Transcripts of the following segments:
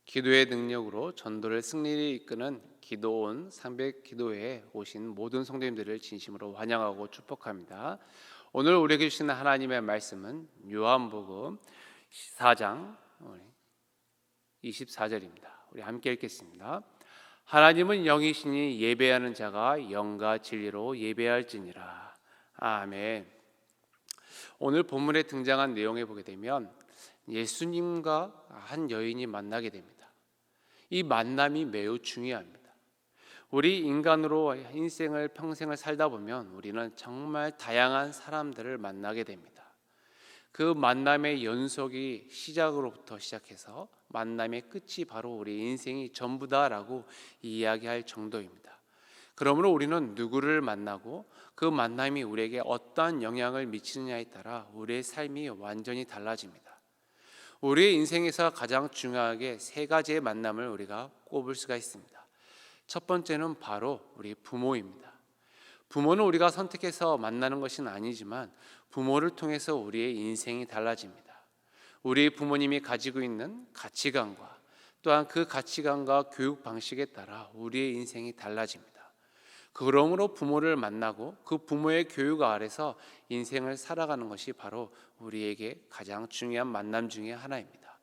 기도의 능력으로 전도를 승리를 이끄는 기도원 상백 기도회에 오신 모든 성도님들을 진심으로 환영하고 축복합니다. 오늘 우리에게 주시는 하나님의 말씀은 요한복음 4장 24절입니다. 우리 함께 읽겠습니다. 하나님은 영이시니 예배하는 자가 영과 진리로 예배할지니라. 아멘. 오늘 본문에 등장한 내용에 보게 되면 예수님과 한 여인이 만나게 됩니다. 이 만남이 매우 중요합니다. 우리 인간으로 인생을 평생을 살다 보면 우리는 정말 다양한 사람들을 만나게 됩니다. 그 만남의 연속이 시작으로부터 시작해서 만남의 끝이 바로 우리 인생이 전부다라고 이야기할 정도입니다. 그러므로 우리는 누구를 만나고 그 만남이 우리에게 어떠한 영향을 미치느냐에 따라 우리의 삶이 완전히 달라집니다. 우리의 인생에서 가장 중요하게 세 가지의 만남을 우리가 꼽을 수가 있습니다. 첫 번째는 바로 우리 부모입니다. 부모는 우리가 선택해서 만나는 것은 아니지만 부모를 통해서 우리의 인생이 달라집니다. 우리 부모님이 가지고 있는 가치관과 또한 그 가치관과 교육 방식에 따라 우리의 인생이 달라집니다. 그러므로 부모를 만나고 그 부모의 교육 아래서 인생을 살아가는 것이 바로 우리에게 가장 중요한 만남 중에 하나입니다.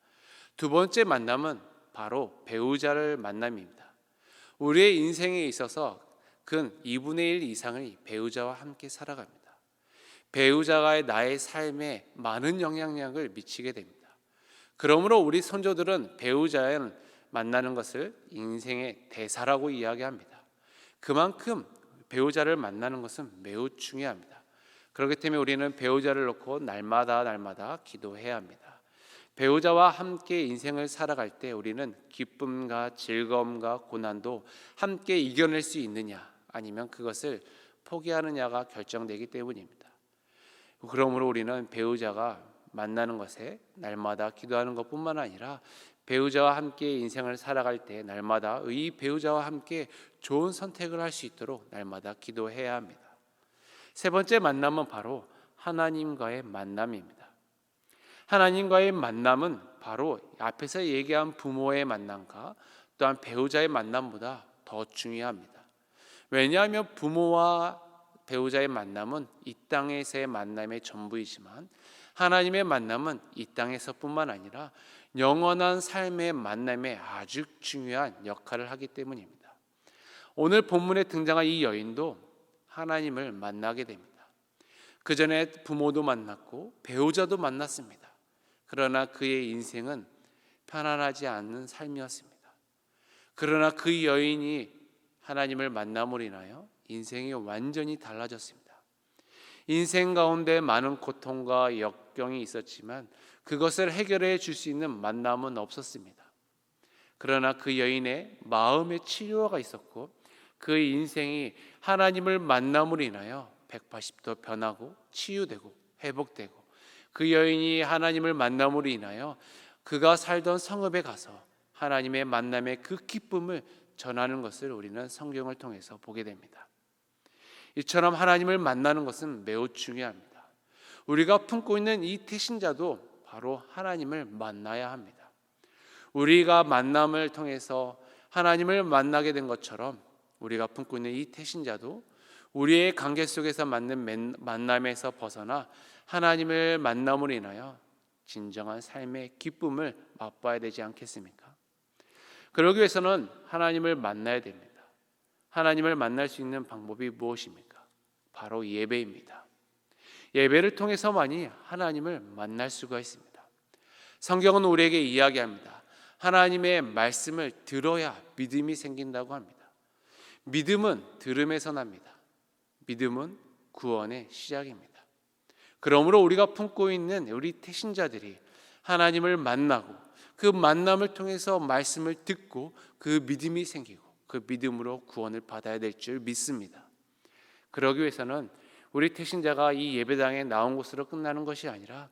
두 번째 만남은 바로 배우자를 만남입니다. 우리의 인생에 있어서 근 2분의 1 이상을 배우자와 함께 살아갑니다. 배우자가 나의 삶에 많은 영향력을 미치게 됩니다. 그러므로 우리 선조들은 배우자를 만나는 것을 인생의 대사라고 이야기합니다. 그만큼 배우자를 만나는 것은 매우 중요합니다. 그렇기 때문에 우리는 배우자를 놓고 날마다 기도해야 합니다. 배우자와 함께 인생을 살아갈 때 우리는 기쁨과 즐거움과 고난도 함께 이겨낼 수 있느냐 아니면 그것을 포기하느냐가 결정되기 때문입니다. 그러므로 우리는 배우자가 만나는 것에 날마다 기도하는 것뿐만 아니라 배우자와 함께 인생을 살아갈 때 날마다 이 배우자와 함께 좋은 선택을 할 수 있도록 날마다 기도해야 합니다. 세 번째 만남은 바로 하나님과의 만남입니다. 하나님과의 만남은 바로 앞에서 얘기한 부모의 만남과 또한 배우자의 만남보다 더 중요합니다. 왜냐하면 부모와 배우자의 만남은 이 땅에서의 만남의 전부이지만 하나님의 만남은 이 땅에서뿐만 아니라 영원한 삶의 만남에 아주 중요한 역할을 하기 때문입니다. 오늘 본문에 등장한 이 여인도 하나님을 만나게 됩니다. 그 전에 부모도 만났고 배우자도 만났습니다. 그러나 그의 인생은 편안하지 않는 삶이었습니다. 그러나 그 여인이 하나님을 만남으로 인하여 인생이 완전히 달라졌습니다. 인생 가운데 많은 고통과 역경이 있었지만 그것을 해결해 줄 수 있는 만남은 없었습니다. 그러나 그 여인의 마음의 치료가 있었고 그 인생이 하나님을 만남으로 인하여 180도 변하고 치유되고 회복되고 그 여인이 하나님을 만남으로 인하여 그가 살던 성읍에 가서 하나님의 만남의 그 기쁨을 전하는 것을 우리는 성경을 통해서 보게 됩니다. 이처럼 하나님을 만나는 것은 매우 중요합니다. 우리가 품고 있는 이 태신자도 바로 하나님을 만나야 합니다. 우리가 만남을 통해서 하나님을 만나게 된 것처럼 우리가 품고 있는 이 태신자도 우리의 관계 속에서 맞는 만남에서 벗어나 하나님을 만남으로 인하여 진정한 삶의 기쁨을 맛봐야 되지 않겠습니까? 그러기 위해서는 하나님을 만나야 됩니다. 하나님을 만날 수 있는 방법이 무엇입니까? 바로 예배입니다. 예배를 통해서만이 하나님을 만날 수가 있습니다. 성경은 우리에게 이야기합니다. 하나님의 말씀을 들어야 믿음이 생긴다고 합니다. 믿음은 들음에서 납니다. 믿음은 구원의 시작입니다. 그러므로 우리가 품고 있는 우리 태신자들이 하나님을 만나고 그 만남을 통해서 말씀을 듣고 그 믿음이 생기고 그 믿음으로 구원을 받아야 될 줄 믿습니다. 그러기 위해서는 우리 태신자가 이 예배당에 나온 것으로 끝나는 것이 아니라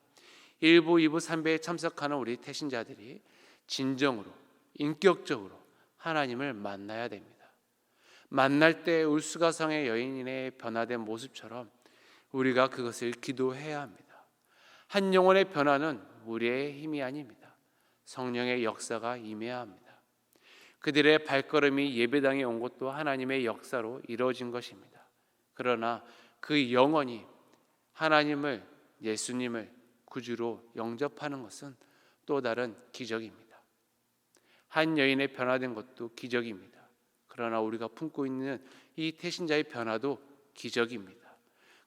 1부, 2부, 3부에 참석하는 우리 태신자들이 진정으로 인격적으로 하나님을 만나야 됩니다. 만날 때 울수가성의 여인의 변화된 모습처럼 우리가 그것을 기도해야 합니다. 한 영혼의 변화는 우리의 힘이 아닙니다. 성령의 역사가 임해야 합니다. 그들의 발걸음이 예배당에 온 것도 하나님의 역사로 이루어진 것입니다. 그러나 그 영혼이 하나님을, 예수님을 구주로 영접하는 것은 또 다른 기적입니다. 한 여인의 변화된 것도 기적입니다. 그러나 우리가 품고 있는 이 태신자의 변화도 기적입니다.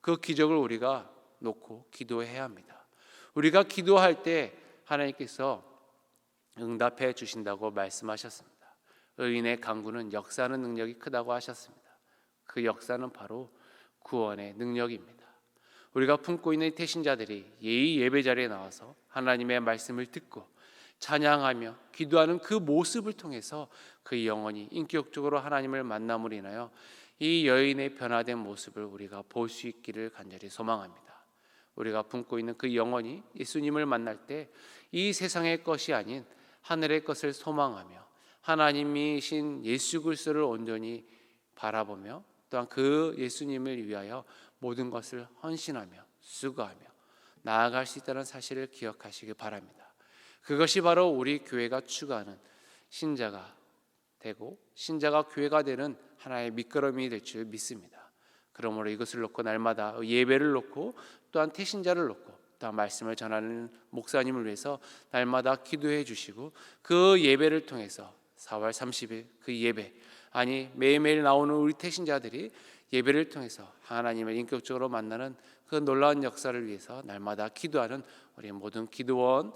그 기적을 우리가 놓고 기도해야 합니다. 우리가 기도할 때 하나님께서 응답해 주신다고 말씀하셨습니다. 의인의 간구는 역사하는 능력이 크다고 하셨습니다. 그 역사는 바로 구원의 능력입니다. 우리가 품고 있는 태신자들이 예의 예배 자리에 나와서 하나님의 말씀을 듣고 찬양하며 기도하는 그 모습을 통해서 그 영혼이 인격적으로 하나님을 만남으로 인하여 이 여인의 변화된 모습을 우리가 볼 수 있기를 간절히 소망합니다. 우리가 품고 있는 그 영혼이 예수님을 만날 때 이 세상의 것이 아닌 하늘의 것을 소망하며 하나님이신 예수 그리스도를 온전히 바라보며 또한 그 예수님을 위하여 모든 것을 헌신하며 수고하며 나아갈 수 있다는 사실을 기억하시기 바랍니다. 그것이 바로 우리 교회가 추구하는 신자가 되고 신자가 교회가 되는 하나의 밑거름이 될 줄 믿습니다. 그러므로 이것을 놓고 날마다 예배를 놓고 또한 태신자를 놓고 또한 말씀을 전하는 목사님을 위해서 날마다 기도해 주시고 그 예배를 통해서 4월 30일 그 예배 아니 매일매일 나오는 우리 태신자들이 예배를 통해서 하나님을 인격적으로 만나는 그 놀라운 역사를 위해서 날마다 기도하는 우리 모든 기도원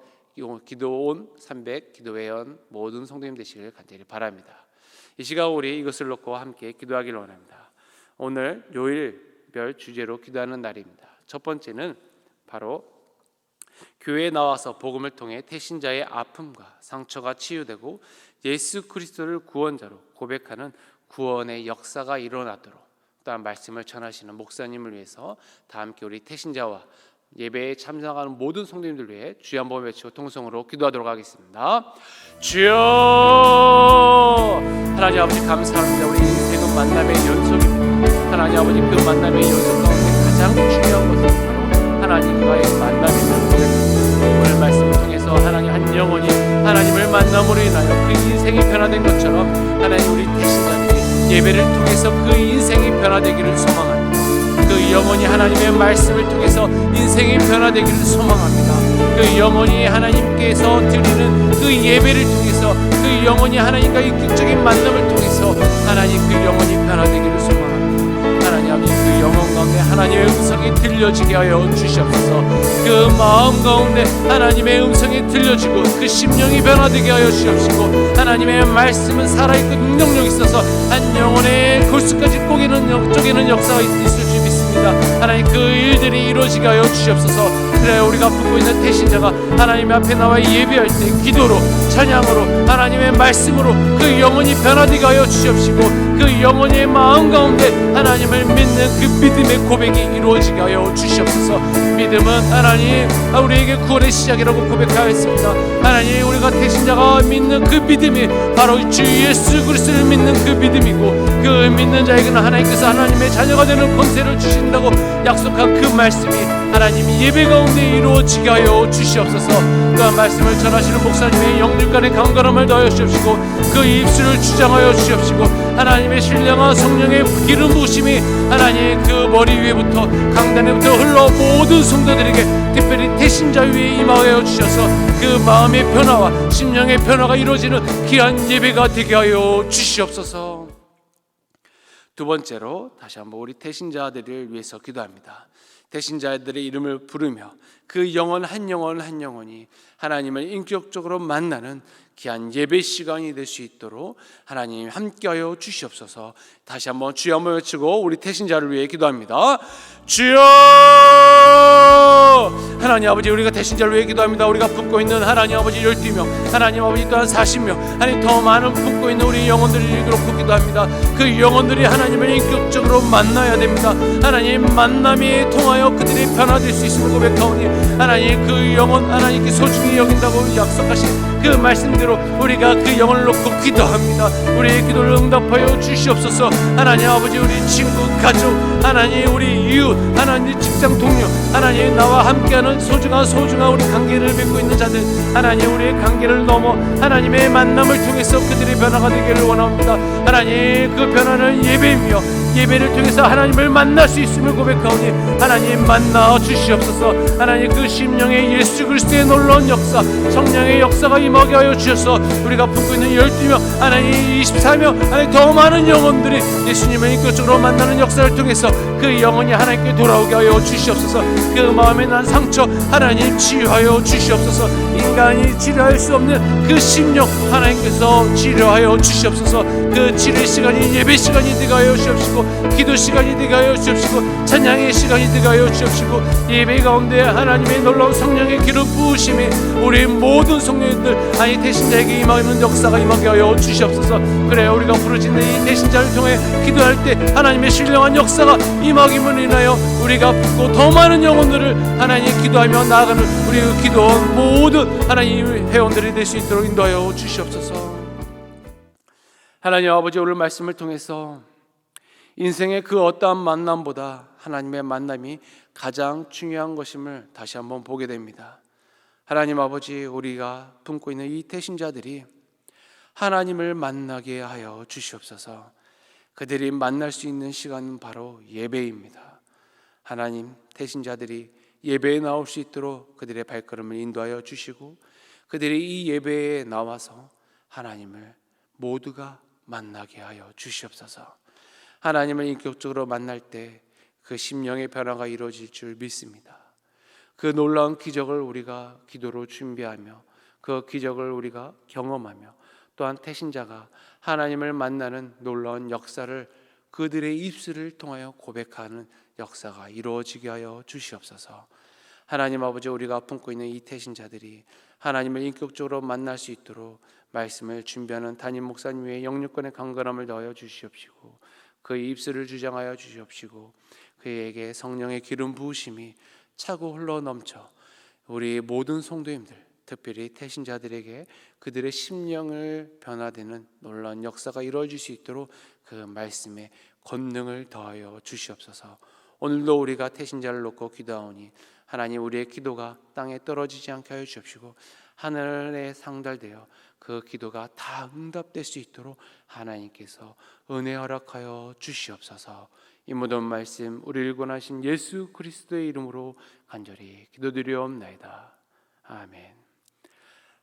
300 기도회원 모든 성도님 되시길 간절히 바랍니다. 이 시간 우리 이것을 놓고 함께 기도하기를 원합니다. 오늘 요일별 주제로 기도하는 날입니다. 첫 번째는 바로 교회에 나와서 복음을 통해 태신자의 아픔과 상처가 치유되고 예수 그리스도를 구원자로 고백하는 구원의 역사가 일어나도록 또한 말씀을 전하시는 목사님을 위해서 다 함께 우리 태신자와 예배에 참석하는 모든 성도님들 위해 주여 한번 외치고 통성으로 기도하도록 하겠습니다. 주여 하나님 아버지 감사합니다. 우리 인생은 만남의 연속입니다. 하나님 아버지 그 만남의 연속 가운데 가장 중요한 것은 바로 하나님과의 만남입니다. 오늘 말씀을 통해서 하나님 한 영혼이 하나님을 만남으로 인하여 그 인생이 변화된 것처럼 하나님 우리 태신자들이 예배를 통해서 그 인생이 변화되기를 소망합니다. 그 영혼이 하나님의 말씀을 통해서 인생이 변화되기를 소망합니다. 그 영혼이 하나님께서 드리는 그 예배를 통해서 그 영혼이 하나님과 인격적인 만남을 통해서 하나님 그 영혼이 변화되기를 소망합니다. 하나님 아버지 그 영혼 가운데 하나님의 음성이 들려지게 하여 주시옵소서. 그 마음 가운데 하나님의 음성이 들려지고 그 심령이 변화되게 하여 주시옵시고 하나님의 말씀은 살아있고 능력력이 있어서 한 영혼의 골수까지 쪼개는 역사가 있을 줄 믿습니다. 하나님 그 일들이 이루어지게 하여 주시옵소서. 그래 우리가 품고 있는 태신자가 하나님 앞에 나와 예배할 때 기도로 찬양으로 하나님의 말씀으로 그 영혼이 변화되게 하여 주시옵시고 그 영혼의 마음 가운데 하나님을 믿는 그 믿음의 고백이 이루어지게 하여 주시옵소서. 믿음은 하나님 우리에게 구원의 시작이라고 고백하였습니다. 하나님 우리가 태신자가 믿는 그 믿음이 바로 주 예수 그리스도를 믿는 그 믿음이고 그 믿는 자에게는 하나님께서 하나님의 자녀가 되는 권세를 주신다고 약속한 그 말씀이 하나님 예배 가운데 이루어지게 하여 주시옵소서. 그 말씀을 전하시는 목사님의 영육간의 강건함을 더하여 주시옵시고 그 입술을 주장하여 주시옵시고 하나님의 신령한 성령의 기름 부으심이 하나님 그 머리 위에부터 강단에부터 흘러 모든 성도들에게 특별히 태신자 위에 임하여 주셔서 그 마음의 변화와 심령의 변화가 이루어지는 귀한 예배가 되게 하여 주시옵소서. 두 번째로 다시 한번 우리 태신자들을 위해서 기도합니다. 태신자들의 이름을 부르며 그 영혼 한 영혼이 하나님을 인격적으로 만나는 귀한 예배 시간이 될 수 있도록 하나님 함께하여 주시옵소서. 다시 한번 주여 한번 외치고 우리 태신자를 위해 기도합니다. 주여 하나님 아버지 우리가 태신자를 위해 기도합니다. 우리가 품고 있는 하나님 아버지 12명 하나님 아버지 또한 40명 하나님 더 많은 품고 있는 우리 영혼들을 놓고 기도합니다. 그 영혼들이 하나님을 인격적으로 만나야 됩니다. 하나님 만남이 통하여 그들이 변화될 수 있음을 고백하오니 하나님 그 영혼 하나님께 소중히 여긴다고 약속하신 그 말씀대로 우리가 그 영혼을 놓고 기도합니다. 우리의 기도를 응답하여 주시옵소서. 하나님 아버지 우리 친구 가족 하나님 우리 이웃 하나님 직장 동료 하나님 나와 함께하는 소중한 우리 관계를 맺고 있는 자들, 하나님 우리의 관계를 넘어 하나님의 만남을 통해서 그들의 변화가 되기를 원합니다. 하나님 그 변화는 예배이며 예배를 통해서 하나님을 만날 수 있음을 고백하오니 하나님 만나 주시옵소서. 하나님 그 심령에 예수 그리스도의 놀라운 역사, 성령의 역사가 임하게 하여 주셔서 우리가 품고 있는 12명, 하나님 24명, 하나님 더 많은 영혼들이 예수님을 인격적으로 만나는 역사를 통해서 그 영혼이 하나님께 돌아오게 하여 주시옵소서. 그 마음에 난 상처 하나님 치유하여 주시옵소서. 인간이 치료할 수 없는 그 심령 하나님께서 치료하여 주시옵소서. 그 치료 시간이 예배 시간이 되게 하여 주시옵시고, 기도 시간이 되게 하여 주시옵시고, 찬양의 시간이 되게 하여 주시옵시고, 예배 가운데 하나님의 놀라운 성령의 기름 부으심이 우리 모든 성령님들 아니 대신자에게 임하는 역사가 임하게 하여 주시옵소서. 그래 우리가 부르짖는 이 대신자를 통해 기도할 때 하나님의 신령한 역사가 임하기만 인하여 우리가 붙고 더 많은 영혼들을 하나님 기도하며 나아가는 우리 그 기도원 모든 하나님 회원들이 될 수 있도록 인도하여 주시옵소서. 하나님 아버지, 오늘 말씀을 통해서 인생의 그 어떠한 만남보다 하나님의 만남이 가장 중요한 것임을 다시 한번 보게 됩니다. 하나님 아버지, 우리가 품고 있는 이 태신자들이 하나님을 만나게 하여 주시옵소서. 그들이 만날 수 있는 시간은 바로 예배입니다. 하나님, 태신자들이 예배에 나올 수 있도록 그들의 발걸음을 인도하여 주시고, 그들이 이 예배에 나와서 하나님을 모두가 만나게 하여 주시옵소서. 하나님을 인격적으로 만날 때 그 심령의 변화가 이루어질 줄 믿습니다. 그 놀라운 기적을 우리가 기도로 준비하며 그 기적을 우리가 경험하며 또한 태신자가 하나님을 만나는 놀라운 역사를 그들의 입술을 통하여 고백하는 역사가 이루어지게 하여 주시옵소서. 하나님 아버지, 우리가 품고 있는 이 태신자들이 하나님을 인격적으로 만날 수 있도록 말씀을 준비하는 담임 목사님의 영육권의 강건함을 더하여 주시옵시고, 그의 입술을 주장하여 주시옵시고, 그에게 성령의 기름 부으심이 차고 흘러 넘쳐 우리 모든 성도님들, 특별히 태신자들에게 그들의 심령을 변화되는 놀라운 역사가 이루어질 수 있도록 그 말씀에 권능을 더하여 주시옵소서. 오늘도 우리가 태신자를 놓고 기도하오니 하나님, 우리의 기도가 땅에 떨어지지 않게 하여 주옵시고, 하늘에 상달되어 그 기도가 다 응답될 수 있도록 하나님께서 은혜 허락하여 주시옵소서. 이 모든 말씀 우리를 구원하신 예수 그리스도의 이름으로 간절히 기도드리옵나이다. 아멘.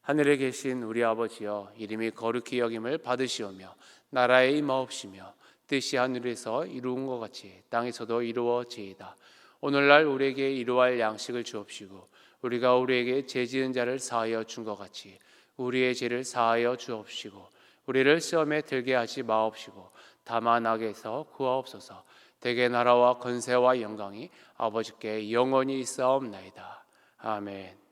하늘에 계신 우리 아버지여, 이름이 거룩히 여김을 받으시오며 나라에 임하옵시며 뜻이 하늘에서 이루은 것 같이 땅에서도 이루어지이다. 오늘날 우리에게 이루어할 양식을 주옵시고, 우리가 우리에게 죄지은 자를 사하여 준 것 같이 우리의 죄를 사하여 주옵시고, 우리를 시험에 들게 하지 마옵시고 다만 악에서 구하옵소서. 대개 나라와 권세와 영광이 아버지께 영원히 있사옵나이다. 아멘.